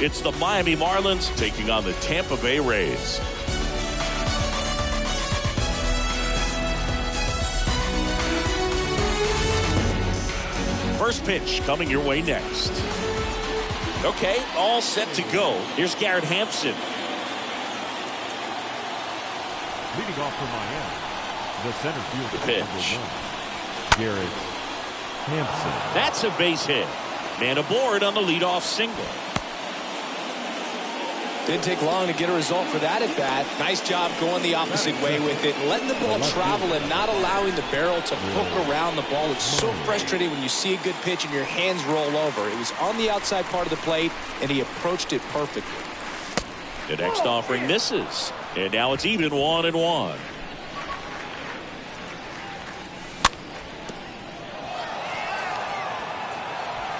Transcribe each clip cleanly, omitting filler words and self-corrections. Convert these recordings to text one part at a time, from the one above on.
It's the Miami Marlins taking on the Tampa Bay Rays. First pitch coming your way next. Okay, all set to go. Here's Garrett Hampson. Leading off for Miami, the center fielder. The pitch. Garrett Hampson. That's a base hit. Man aboard on the leadoff single. Didn't take long to get a result for that at bat. Nice job going the opposite way with it, letting the ball travel and not allowing the barrel to hook around the ball. It's so frustrating when you see a good pitch and your hands roll over. It was on the outside part of the plate, and he approached it perfectly. The next offering misses, and now it's even 1-1.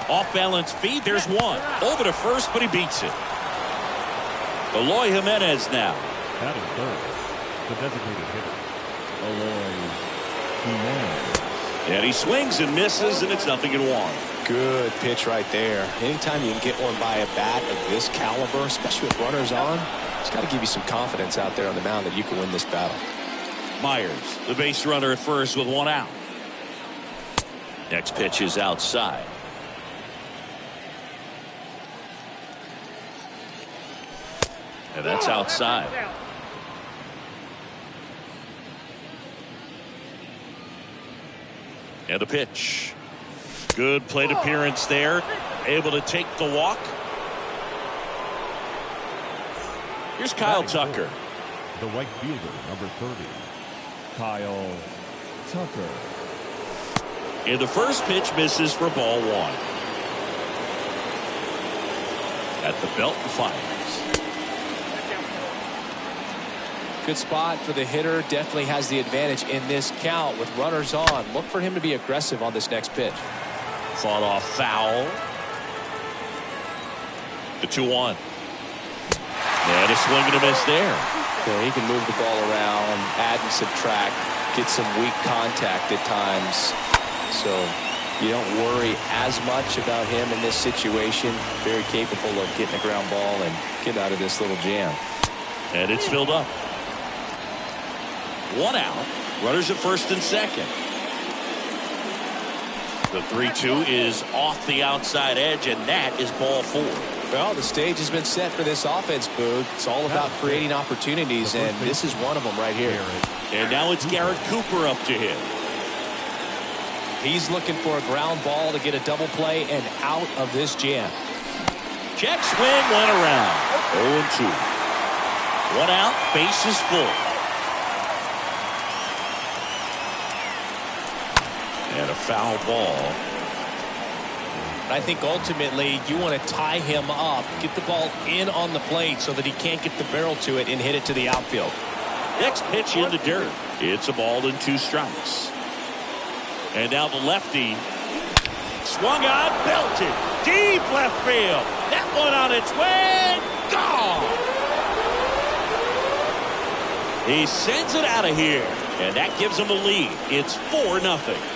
Off balance feed. There's one over to first, but he beats it. Eloy Jimenez now. Batting third, the designated hitter, Eloy Jimenez. And he swings and misses, and it's 0-1. Good pitch right there. Anytime you can get one by a bat of this caliber, especially with runners on, it's got to give you some confidence out there on the mound that you can win this battle. Myers, the base runner at first with one out. Next pitch is outside. And that's outside. And a pitch. Good plate appearance there. Able to take the walk. Here's Kyle Tucker. The right fielder, number 30, Kyle Tucker. And the first pitch misses for ball one. At the belt and fires. Good spot for the hitter. Definitely has the advantage in this count with runners on. Look for him to be aggressive on this next pitch. Fought off foul. The 2-1. And a swing and a miss there. Yeah, he can move the ball around, add and subtract, get some weak contact at times. So you don't worry as much about him in this situation. Very capable of getting a ground ball and get out of this little jam. And it's filled up. One out. Runners at first and second. The 3-2 is off the outside edge, and that is ball four. Well, the stage has been set for this offense, Boog. It's all about creating opportunities, and this is one of them right here. And now it's Garrett Cooper up to him. He's looking for a ground ball to get a double play and out of this jam. Check swing, went around. 0-2. One out, base is full. And a foul ball. I think ultimately you want to tie him up, get the ball in on the plate so that he can't get the barrel to it and hit it to the outfield. Next pitch in the dirt. It's a ball and 2 strikes. And now the lefty swung on, belted deep left field. That one on its way, gone. He sends it out of here, and that gives him a lead. It's 4-0.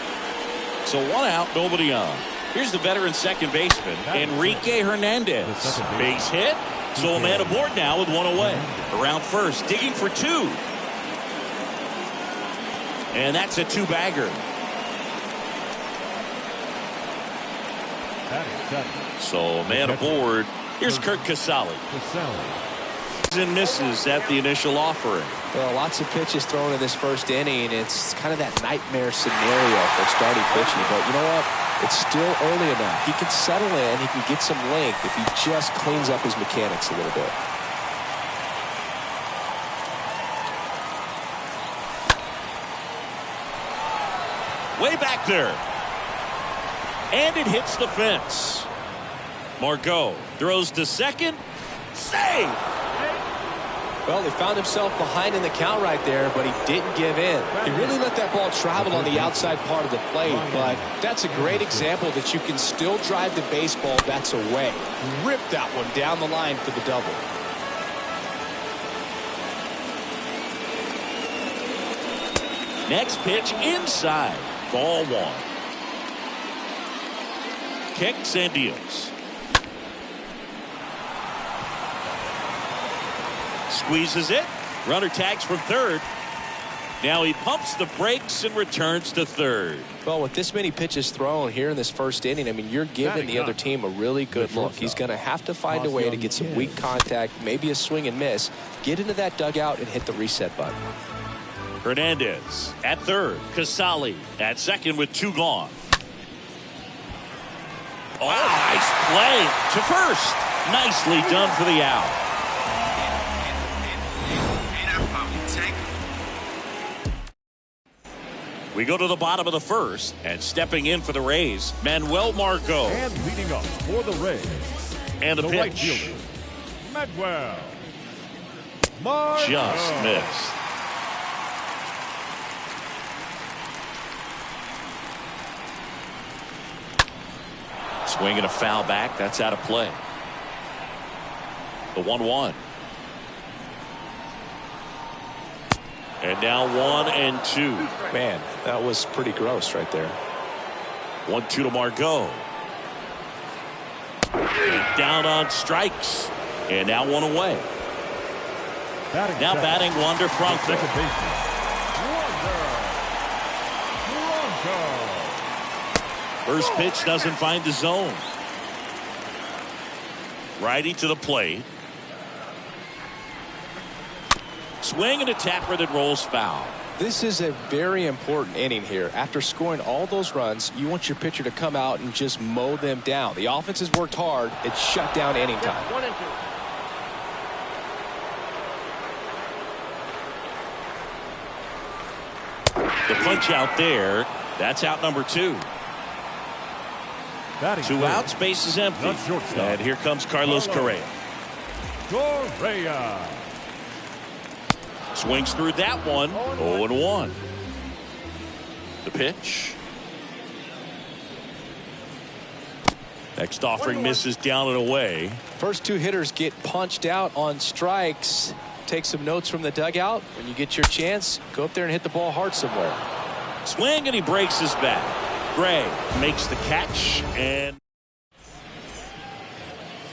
So one out, nobody on. Here's the veteran second baseman, Enrique Hernandez. Base hit, so a man aboard now with one away. Around first, digging for 2. And that's a 2-bagger. So man aboard. Here's Kurt Casale. And misses at the initial offering. Well, lots of pitches thrown in this first inning. It's kind of that nightmare scenario for starting pitching. But you know what? It's still early enough. He can settle in. He can get some length if he just cleans up his mechanics a little bit. Way back there. And it hits the fence. Margot throws to second. Save! Well, he found himself behind in the count right there, but he didn't give in. He really let that ball travel on the outside part of the plate, but that's a great example that you can still drive the baseball bats away. Rip that one down the line for the double. Next pitch inside. Ball one. Kicks and deals. Squeezes it. Runner tags from third. Now he pumps the brakes and returns to third. Well, with this many pitches thrown here in this first inning, I mean, you're giving the other team a really good look. He's going to have to find a way to get some weak contact, maybe a swing and miss, get into that dugout and hit the reset button. Hernandez at third. Casali at second with 2 gone. Oh, nice play to first. Nicely done for the out. We go to the bottom of the first, and stepping in for the Rays, Manuel Margot. And leading up for the Rays. And the right pitch. fielder, Manuel Margot. Just missed. Swing and a foul back. That's out of play. The 1-1. And now 1-2. Man, that was pretty gross right there. 1-2 to Margot. And down on strikes. And now 1 away. Now batting Wander Franco. First pitch doesn't find the zone. Righty to the plate. Swing and a tapper that rolls foul. This is a very important inning here. After scoring all those runs, you want your pitcher to come out and just mow them down. The offense has worked hard. It's shut down inning time. 1-2. The punch out there. That's out number 2. Batting 2 third, outs, base is empty. the shortstop. And here comes Carlos Correa. Correa. Swings through that one. 0-1. The pitch. Next offering misses down and away. First 2 hitters get punched out on strikes. Take some notes from the dugout. When you get your chance, go up there and hit the ball hard somewhere. Swing and he breaks his back. Gray makes the catch and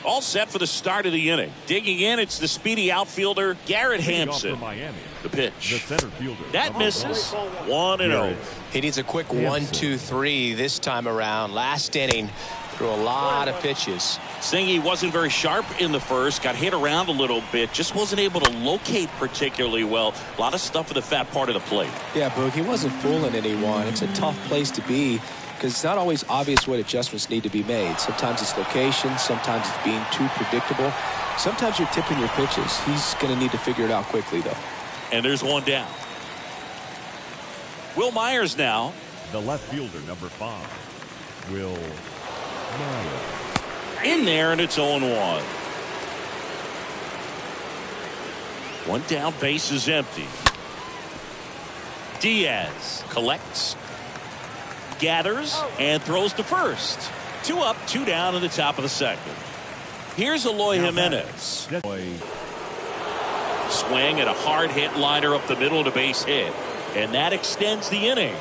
all set for the start of the inning. Digging in, it's the speedy outfielder Garrett Leading off for Hampson. Miami, The the pitch. center fielder. That misses. 1-0. He needs a quick 1-2-3 this time around. Last inning, threw a lot of pitches. Singy wasn't very sharp in the first, got hit around a little bit, just wasn't able to locate particularly well. A lot of stuff at the fat part of the plate. Yeah, Boog, he wasn't fooling anyone. It's a tough place to be because it's not always obvious what adjustments need to be made. Sometimes it's location, sometimes it's being too predictable. Sometimes you're tipping your pitches. He's going to need to figure it out quickly, though. And there's 1 down. Will Myers now. The left fielder, number 5, Will Myers. In there, and it's 0-1. 1 down, base is empty. Diaz collects, gathers, and throws to first. 2 up, 2 down in the top of the second. Here's Eloy Jimenez. Swing and a hard hit liner up the middle to base hit. And that extends the inning.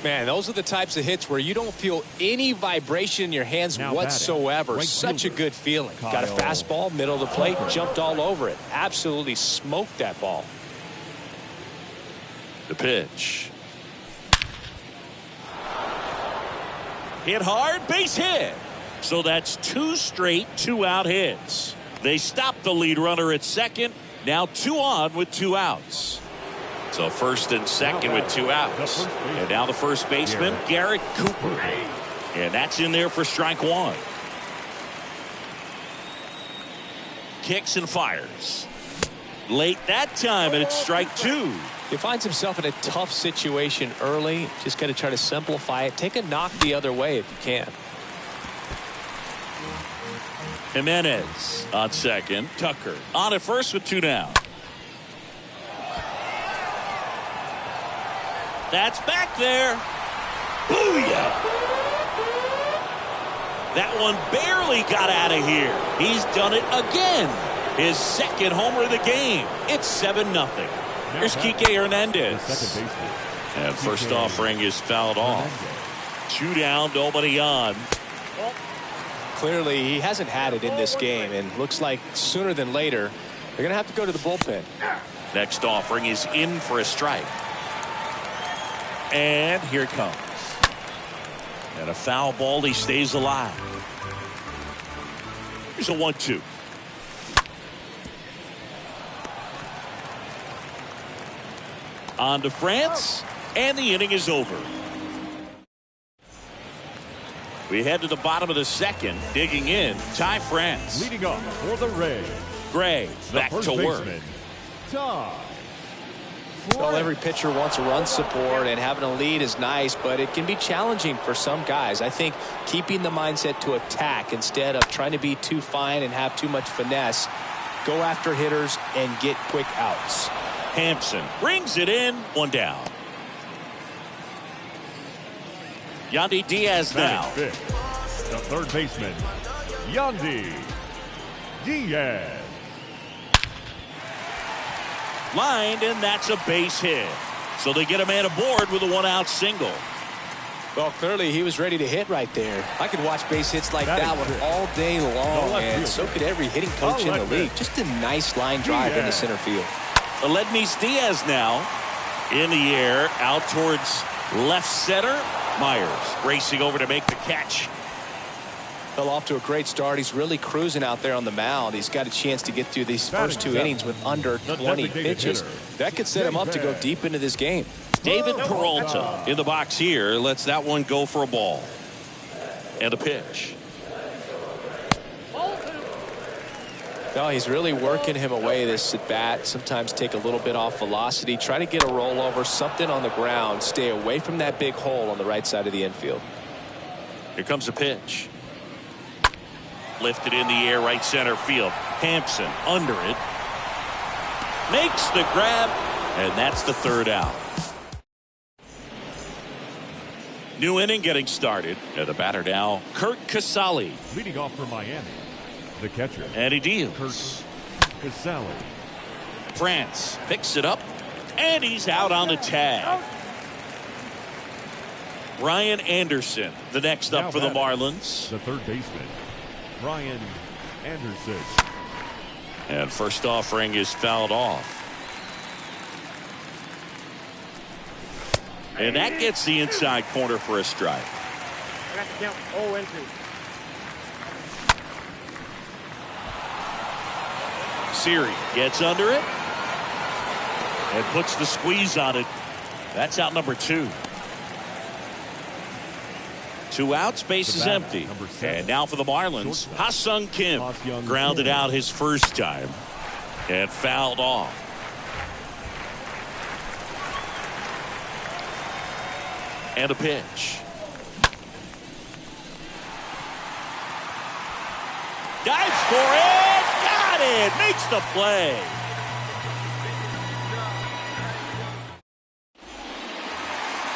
Man, those are the types of hits where you don't feel any vibration in your hands Now whatsoever. batting, right Such a fielder, good feeling. Got a Kyle fastball, middle of the plate, jumped all over it. Absolutely smoked that ball. The pitch. Hit hard, base hit. So that's 2 straight 2-out hits. They stopped the lead runner at second. Now 2 on with 2 outs. So first and second with 2 outs. And now the first baseman, Garrett Cooper. And that's in there for strike 1. Kicks and fires. Late that time, and it's strike 2. He finds himself in a tough situation early. Just got to try to simplify it. Take a knock the other way if you can. Jimenez on second. Tucker on at first with 2 down. That's back there. Booyah! That one barely got out of here. He's done it again. His second homer of the game. It's 7-0. Here's Kike Hernandez. Second baseman. And first offering is fouled off. 2 down, nobody on. clearly he hasn't had it in this game, and looks like sooner than later they're going to have to go to the bullpen. Next offering is in for a strike. And here it comes. And a foul ball. He stays alive. Here's a 1-2. On to France, and the inning is over. We head to the bottom of the second. Digging in, Ty France. Leading off for the Rays, Gray back to work. Ty. Well, every pitcher wants a run support, and having a lead is nice, but it can be challenging for some guys. I think keeping the mindset to attack instead of trying to be too fine and have too much finesse, go after hitters and get quick outs. Hampson brings it in, one down. Yandy Diaz now. Fifth, the third baseman, Yandy Diaz. Lined, and that's a base hit. So they get a man aboard with a one-out single. Well, clearly he was ready to hit right there. I could watch base hits like that one all day long, and so could every hitting coach in the league. Just a nice line drive into center field. Aledmys Diaz now in the air, out towards left center. Myers racing over to make the catch. Fell off to a great start. He's really cruising out there on the mound. He's got a chance to get through these first two innings with under 20 pitches. That could set him up to go deep into this game. David Peralta in the box here. Lets that one go for a ball. And a pitch. No, he's really working him away this at bat. Sometimes take a little bit off velocity. Try to get a rollover, something on the ground. Stay away from that big hole on the right side of the infield. Here comes a pitch. Lifted in the air, right center field. Hampson under it. Makes the grab, and that's the third out. New inning getting started. And the batter now, Kurt Casale. Leading off for Miami, the catcher, And he deals. Kurt Casale. France picks it up, and he's out on the tag. Ryan Anderson, the next up for the Marlins. The third baseman, Ryan Anderson. And first offering is fouled off. And that gets the inside corner for a strike. I got to count 0-2. Siri gets under it and puts the squeeze on it. That's out number 2. 2 outs, base is empty. And now for the Marlins, Ha-Sung Kim grounded out his first time and fouled off. And a pitch. Dives for it. Got it. Makes the play.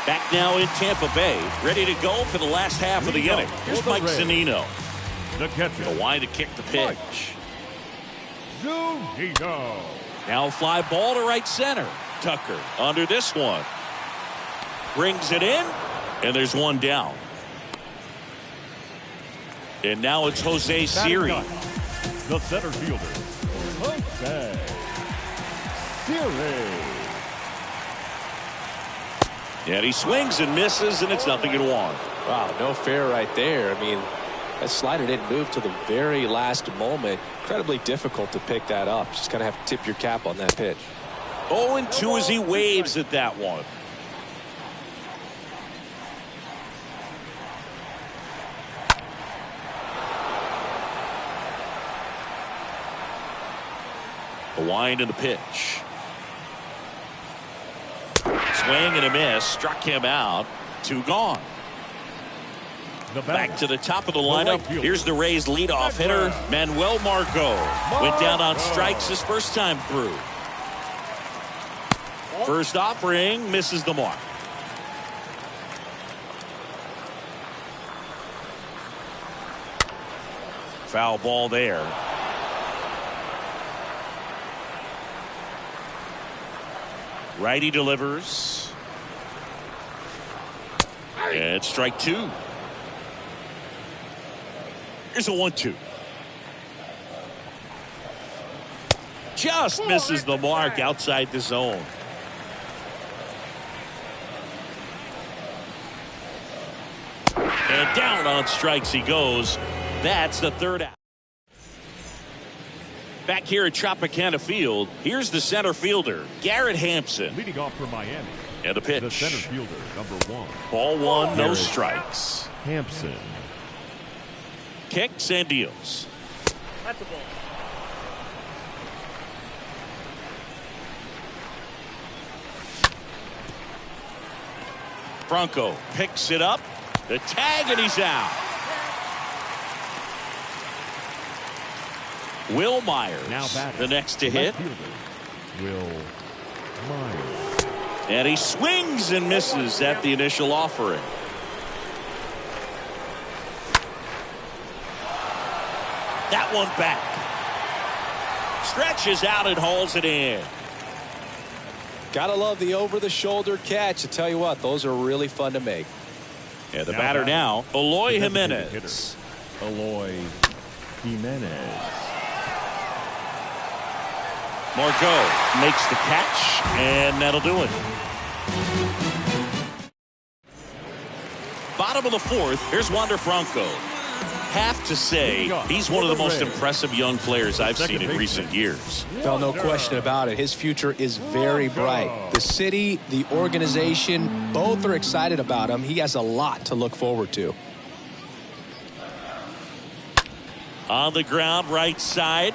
Back now in Tampa Bay, ready to go for the last half of the inning. Here's Mike Zunino. The catcher, The wide to kick the pitch. Zunino. Now fly ball to right center. Tucker under this one. Brings it in, and there's one down. And now it's Jose Siri. The center fielder, Jose Siri. And he swings and misses, and it's 0-1. Wow, no fair right there. I mean, that slider didn't move to the very last moment. Incredibly difficult to pick that up. Just kind of have to tip your cap on that pitch. 0-2 as he waves at that one. The wind and the pitch. Swing and a miss. Struck him out. 2 gone. Back to the top of the lineup. Here's the Rays leadoff hitter, Manuel Margot. Went down on strikes his first time through. First offering misses the mark. Foul ball there. Righty delivers. And strike 2. Here's a 1-2. Just misses the mark outside the zone. And down on strikes he goes. That's the third out. Back here at Tropicana Field, here's the center fielder, Garrett Hampson. Leading off for Miami. And the pitch. The center fielder, number 1. Ball 1, no Garrett strikes. Hampson. Kicks and deals. That's the ball. Franco picks it up. The tag, and he's out. Will Myers, Now the next to hit. Will Myers. And he swings and misses at the initial offering. That one back. Stretches out and hauls it in. Gotta love the over-the-shoulder catch. I tell you what, those are really fun to make. And the batter now, Eloy Jimenez. Eloy Jimenez. Margot makes the catch, and that'll do it. Bottom of the 4th, here's Wander Franco. Have to say, he's one of the most impressive young players I've seen in recent years. Well, no question about it. His future is very bright. The city, the organization, both are excited about him. He has a lot to look forward to. On the ground, right side.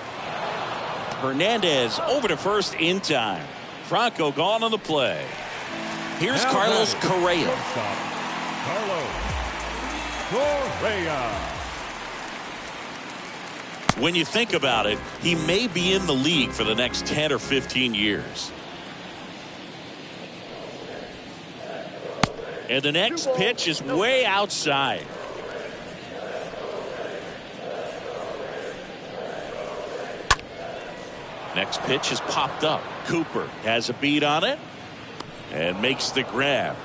Hernandez over to first in time. Franco gone on the play. Here's Carlos Correa. Carlos Correa. When you think about it, he may be in the league for the next 10 or 15 years. And the next pitch is way outside. Next pitch is popped up. Cooper has a beat on it and makes the grab.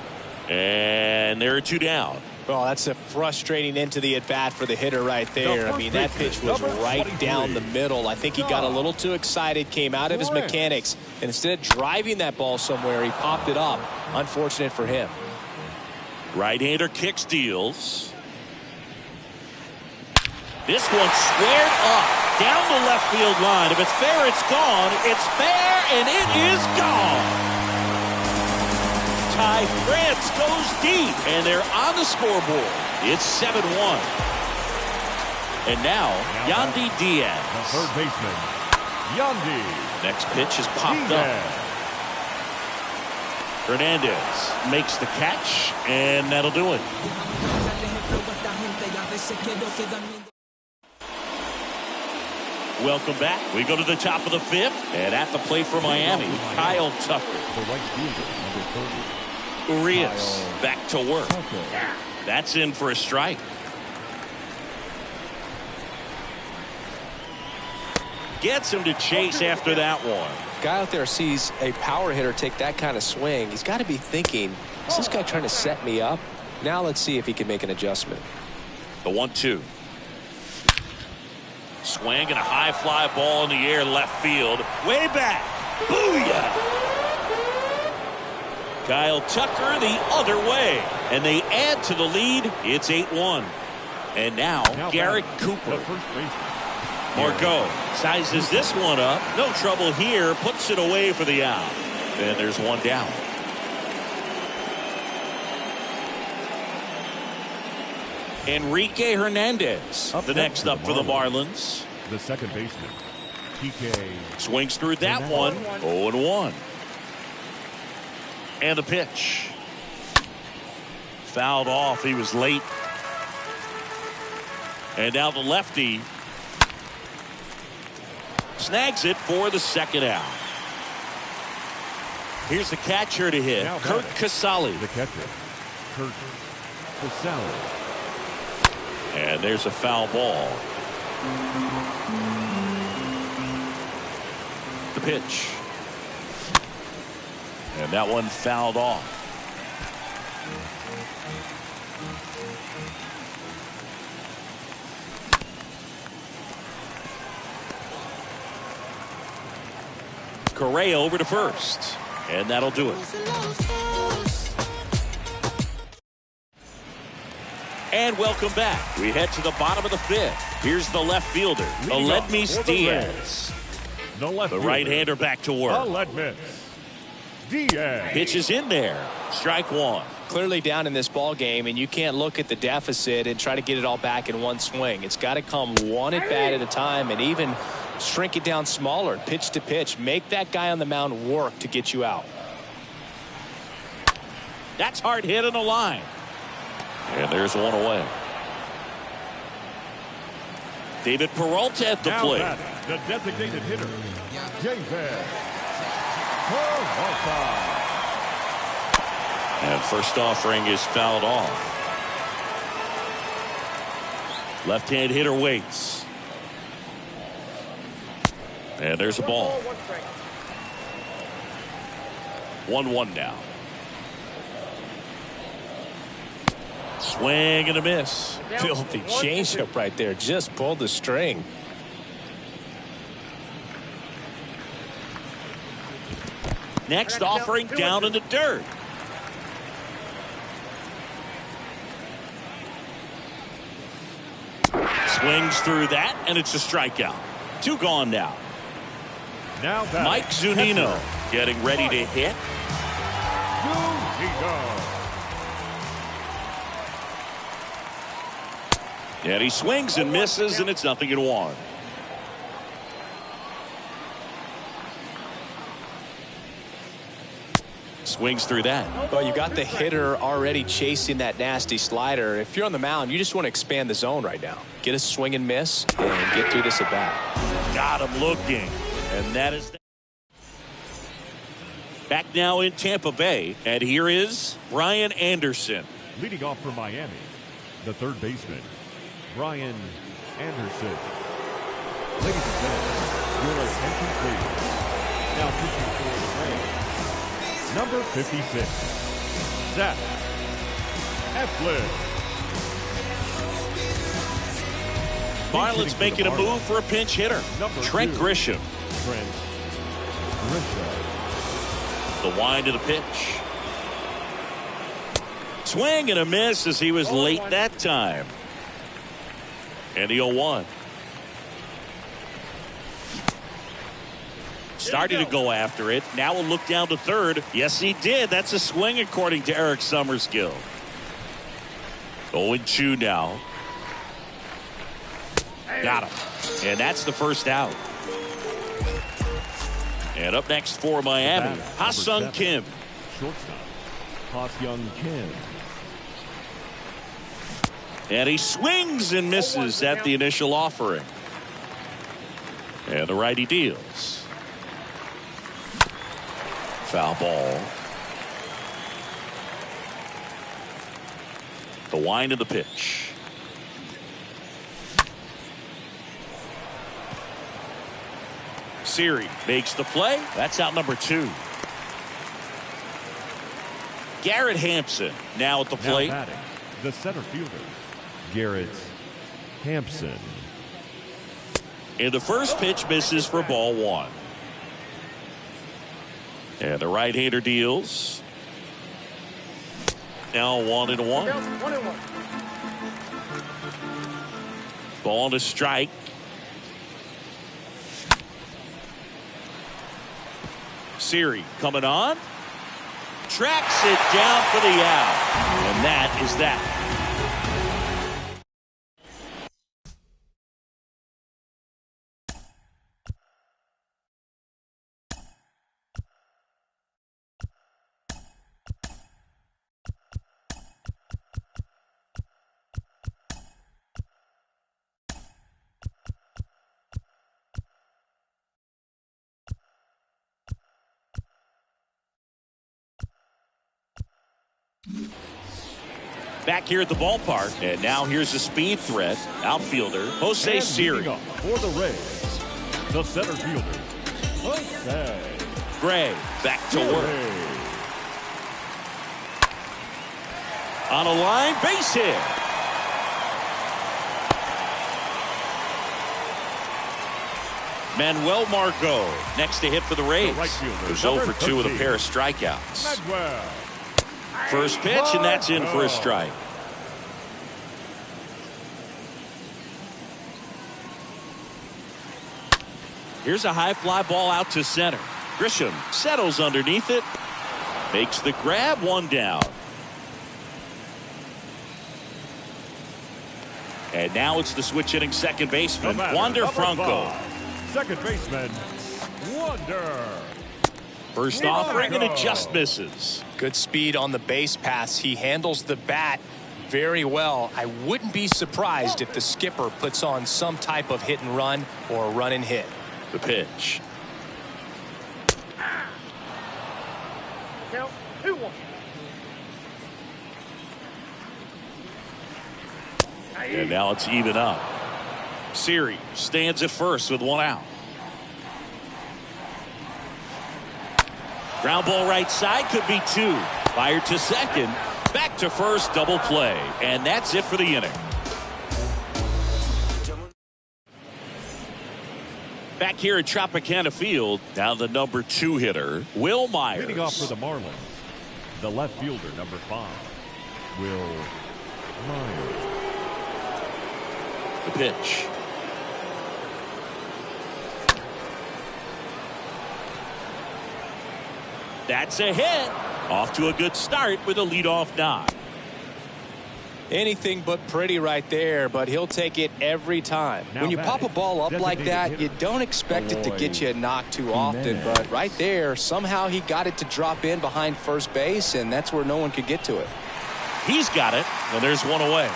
And there are 2 down. Well, that's a frustrating end to the at-bat for the hitter right there. I mean, that pitch was right down the middle. I think he got a little too excited, came out of his mechanics, and instead of driving that ball somewhere, he popped it up. Unfortunate for him. Right-hander kicks, deals. This one squared up down the left field line. If it's fair, it's gone. It's fair, and it is gone. Ty France goes deep, and they're on the scoreboard. It's 7-1. And now Yandy Diaz. The third baseman, Yandy. Next pitch is popped up. Hernandez makes the catch, and that'll do it. Welcome back. We go to the top of the 5th, and at the plate for Miami, Kyle Tucker. The right fielder, number 30. Urias back to work. That's in for a strike. Gets him to chase after that one. Guy out there sees a power hitter take that kind of swing. He's got to be thinking, is this guy trying to set me up? Now let's see if he can make an adjustment. The 1-2. Swing and a high fly ball in the air left field. Way back. Booyah! Kyle Tucker the other way. And they add to the lead. It's 8-1. And now Garrett Cooper. Margot sizes this one up. No trouble here. Puts it away for the out. And there's 1 down. Enrique Hernandez, the next up for the Marlins. The second baseman, PK. Swings through that one. 0-1. And the pitch. Fouled off. He was late. And now the lefty snags it for the second out. Here's the catcher to hit, Kurt Casale. The catcher, Kurt Casale. And there's a foul ball. The pitch. And that one fouled off. Correa over to first. And that'll do it. And welcome back. We head to the bottom of the fifth. Here's the left fielder, Aledmys Diaz. The right-hander back to work. Aledmys Diaz. Pitches in there. Strike one. Clearly down in this ball game, and you can't look at the deficit and try to get it all back in one swing. It's got to come one at bat at a time, and even shrink it down smaller, pitch to pitch. Make that guy on the mound work to get you out. That's hard hit on the line. And there's one away. David Peralta at the plate. The designated hitter, David Peralta. And first offering is fouled off. Left-hand hitter waits. And there's a ball. 1-1 now. Swing and a miss. Filthy changeup right there. Just pulled the string. Next offering down in the dirt. Swings through that, and it's a strikeout. 2 gone now. Mike Zunino getting ready to hit. And he swings and misses, and it's 0-1. Swings through that. Well, you got the hitter already chasing that nasty slider. If you're on the mound, you just want to expand the zone right now. Get a swing and miss and get through this at bat. Got him looking. And that is that. Back now in Tampa Bay. And here is Brian Anderson. Leading off for Miami, the third baseman, Brian Anderson. Ladies and gentlemen, your attention please. Now pitching for the Rays, number 56, Zach Eflin. Marlins making a move for a pinch hitter. Trent Grisham. Trent Grisham. The wind of the pitch. Swing and a miss as he was late that time. And the 0-1. Starting to go after it. Now we'll look down to third. Yes, he did. That's a swing according to Eric Summerskill. 0-2 now. Got him. And that's the first out. And up next for Miami, Ha-Sung Kim. Shortstop, Ha-Sung Kim. And he swings and misses at the initial offering. And the righty deals. Foul ball. The wind of the pitch. Siri makes the play. That's out number 2. Garrett Hampson now at the plate. Now batting, the center fielder, Garrett Hampson. And the first pitch misses for ball 1. And the right-hander deals. Now 1-1. Ball to strike. Siri coming on. Tracks it down for the out. And that is that. Back here at the ballpark, and now here's a speed threat. Outfielder Jose Siri. For the Rays, the center fielder, Jose Gray back to work. On a line, base hit. Manuel Margot next to hit for the Rays. Goes 0 for 2 with a pair of strikeouts. First pitch, and that's in for a strike. Here's a high fly ball out to center. Grisham settles underneath it. Makes the grab, one down. And now it's the switch hitting second baseman, Wander Franco. Second baseman, Wander. First offering, and it just misses. Good speed on the base pass. He handles the bat very well. I wouldn't be surprised if the skipper puts on some type of hit and run or run and hit. The pitch. Count 2-1. And now it's even up. Siri stands at first with one out. Ground ball right side, could be two. Fired to second. Back to first, double play. And that's it for the inning. Back here at Tropicana Field, down the number 2 hitter, Will Myers. Leading off for the Marlins, the left fielder, number 5, Will Myers. The pitch. That's a hit. Off to a good start with a leadoff knock. Anything but pretty right there, but he'll take it every time. When you pop a ball up like that, you don't expect it to get you a knock too often, but right there, somehow he got it to drop in behind first base, and that's where no one could get to it. He's got it, and there's one away.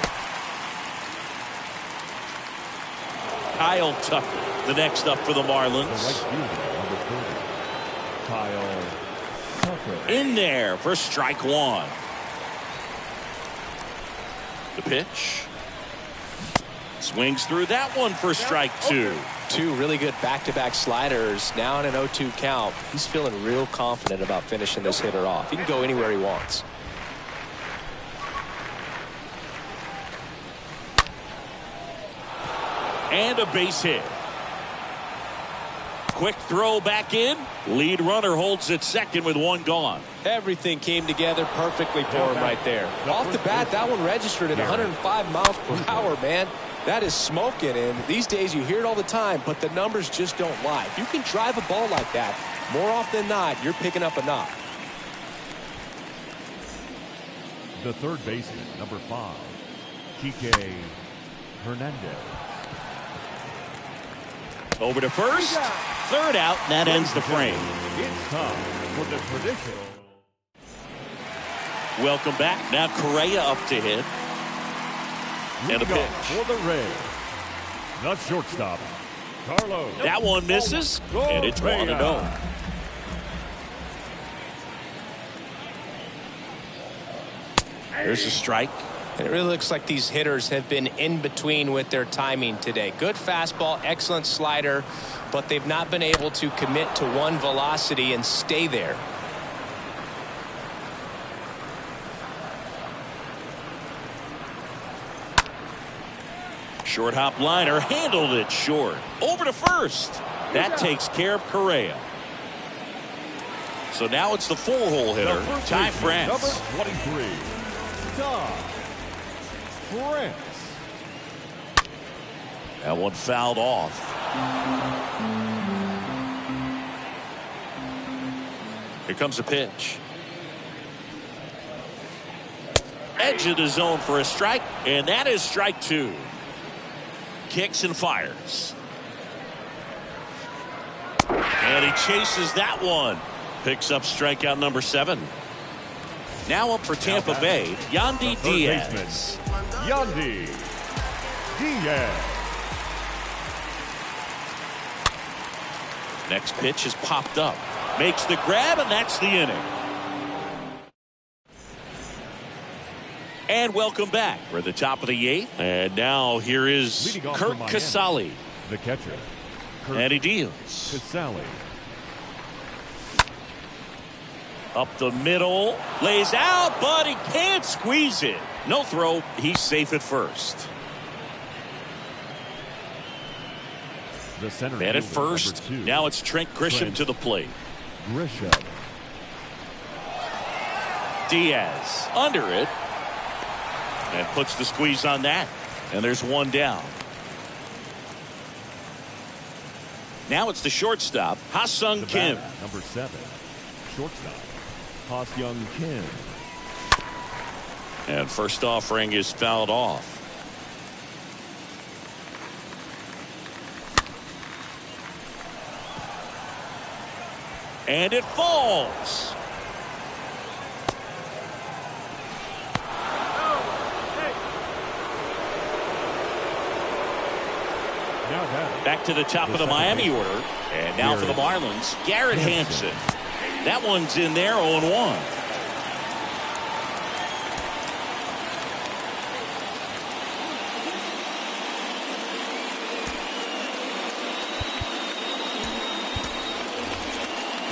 Kyle Tucker, the next up for the Marlins. The right fielder, number 30, Kyle Tucker. In there for strike one. The pitch. Swings through that one for strike two. Two really good back-to-back sliders. Now in an 0-2 count. He's feeling real confident about finishing this hitter off. He can go anywhere he wants. And a base hit. Quick throw back in. Lead runner holds at second with one gone. Everything came together perfectly for him right there. Off the bat, that one registered at 105 miles per hour, man. That is smoking, and these days you hear it all the time, but the numbers just don't lie. If you can drive a ball like that, more often than not, you're picking up a knock. The third baseman, number 5, Kike Hernandez. Over to first. Third out. That ends the frame. It's time for the traditional. Welcome back. Now Correa up to hit. And a pitch. For the Rays, the shortstop, Carlos. That one misses. And it's 1-0. There's a strike. And it really looks like these hitters have been in between with their timing today. Good fastball, excellent slider, but they've not been able to commit to one velocity and stay there. Short hop liner, handled it short. Over to first. That takes care of Correa. So now it's the 4-hole hitter, Ty France. Number 23, Ty France. That one fouled off. Here comes a pitch. Edge of the zone for a strike, and that is strike two. Kicks and fires. And he chases that one. Picks up strikeout number 7. Now up for Tampa Bay, Yandy Diaz. Yandy Diaz. Next pitch is popped up. Makes the grab, and that's the inning. And welcome back. We're at the top of the 8th. And now here is Kurt Casale. The catcher. And he deals. Casale. Up the middle. Lays out, but he can't squeeze it. No throw. He's safe at first. The center Man at fielder, first. number 2. Now it's Trent Grisham to the plate. Grisham. Diaz under it. And puts the squeeze on that. And there's one down. Now it's the shortstop, Ha-Sung Kim. Number 7. Shortstop, Ha-Sung Kim. And first offering is fouled off. And it falls. Back to the top of the Miami order. And now for the Marlins, Garrett Hampson. That one's in there, 0-1.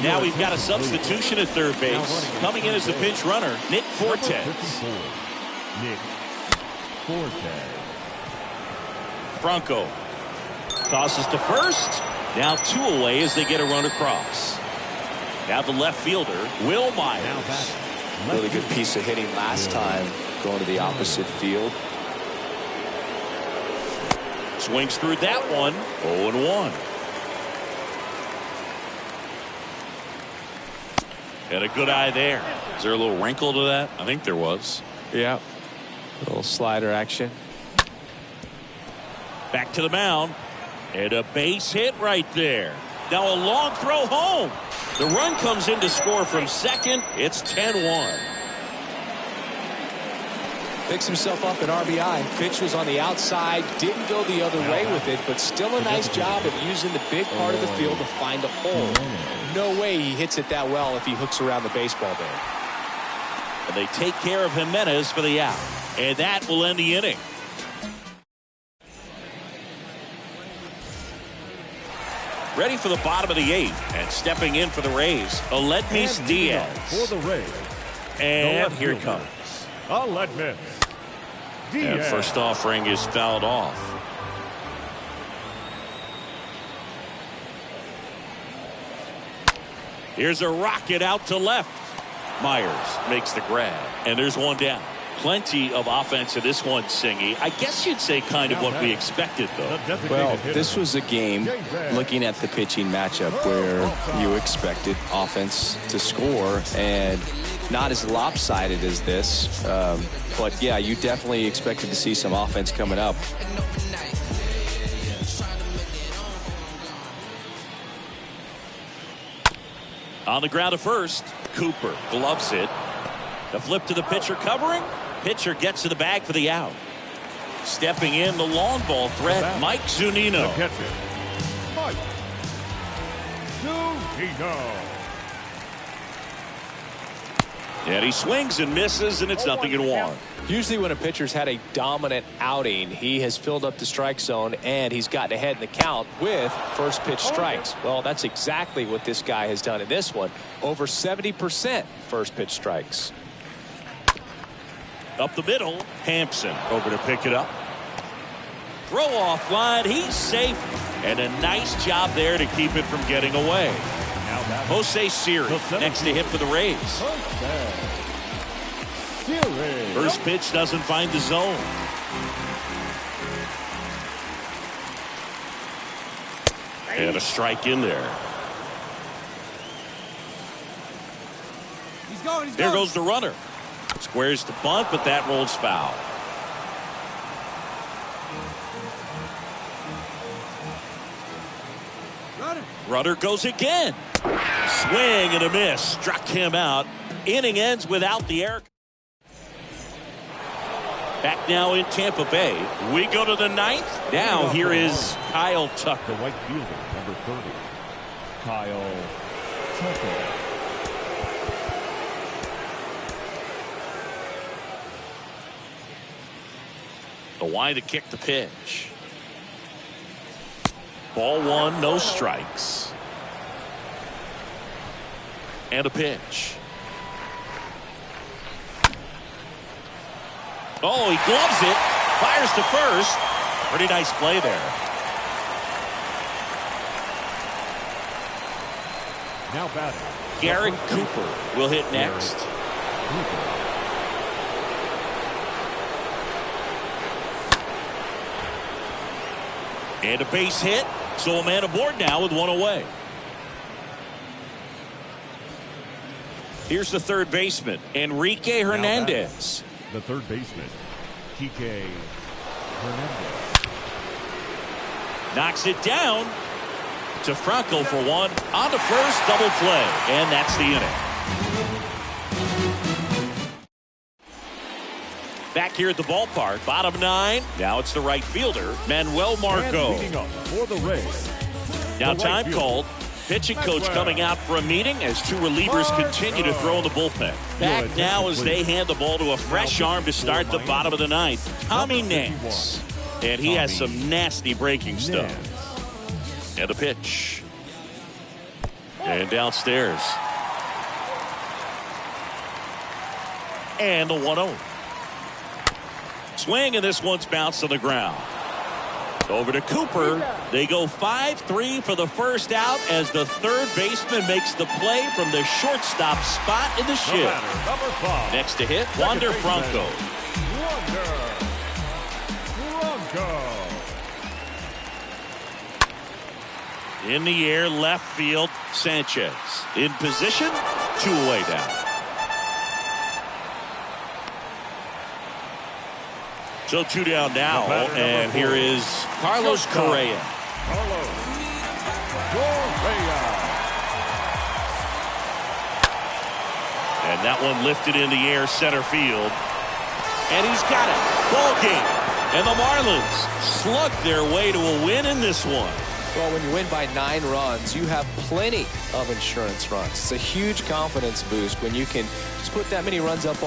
Now we've got a substitution at third base. Coming in as the pinch runner, Nick Fortes. Nick Fortes. Franco tosses to first. Now 2 away as they get a run across. Now the left fielder, Will Myers. Really good piece of hitting last time, going to the opposite field. Swings through that one, 0-1. Had a good eye there. Is there a little wrinkle to that? I think there was. Yeah. A little slider action. Back to the mound. And a base hit right there. Now a long throw home. The run comes in to score from second. It's 10-1. Picks himself up an RBI. Pitch was on the outside. Didn't go the other way with it, but still a nice job of using the big part of the field to find a hole. No way he hits it that well if he hooks around the baseball there. And they take care of Jimenez for the out. And that will end the inning. Ready for the bottom of the 8th. And stepping in for the Rays, Aledmys Diaz. For the Rays. And here it comes. Aledmys Diaz. And first offering is fouled off. Here's a rocket out to left. Myers makes the grab. And there's one down. Plenty of offense in this one, Singy. I guess you'd say kind of what we expected, though. Well, this was a game, looking at the pitching matchup, where you expected offense to score, and not as lopsided as this. But, yeah, you definitely expected to see some offense coming up. On the ground to first, Cooper gloves it. The flip to the pitcher covering. Pitcher gets to the bag for the out. Stepping in, the long ball threat, Mike Zunino. The catcher, Mike Zunino. And he swings and misses, and it's 0-1. Usually when a pitcher's had a dominant outing, he has filled up the strike zone and he's gotten ahead in the count with first pitch strikes. Well, that's exactly what this guy has done in this one. Over 70% first pitch strikes. Up the middle, Hampson over to pick it up. Throw off line, he's safe. And a nice job there to keep it from getting away. Jose Siri next to hit for the Rays. First pitch doesn't find the zone. And a strike in there. There goes the runner. Squares the bunt, but that rolls foul. Runner goes again. Swing and a miss. Struck him out. Inning ends without the error. Back now in Tampa Bay. We go to the 9th. Now here is Kyle Tucker. The right fielder, number 30. Kyle Tucker. The wind to kick the pitch. Ball 1, no strikes. And a pitch. Oh, he gloves it. Fires to first. Pretty nice play there. Now batting. Garrett Cooper will hit next. And a base hit. So a man aboard now with one away. Here's the third baseman, Enrique Hernandez. The third baseman, Kike Hernandez. Knocks it down to Franco for one. On to first, double play. And that's the inning. Back here at the ballpark, bottom nine. Now it's the right fielder, Manuel Margot. And leading up for the Rays. Now the time right called. Pitching coach coming out for a meeting as two relievers continue to throw in the bullpen. Back now as they hand the ball to a fresh arm to start the bottom of the ninth, Tommy Nance. And he has some nasty breaking stuff. And the pitch. And downstairs. And the 1-0. Swing, and this one's bounced on the ground. Over to Cooper. They go 5-3 for the first out as the third baseman makes the play from the shortstop spot in the shift. Next to hit, Wander Franco. In the air, left field, Sanchez. In position, two away down. So two down now, and here is Carlos Correa. And that one lifted in the air, center field. And he's got it. Ball game. And the Marlins slug their way to a win in this one. Well, when you win by 9 runs, you have plenty of insurance runs. It's a huge confidence boost when you can just put that many runs up on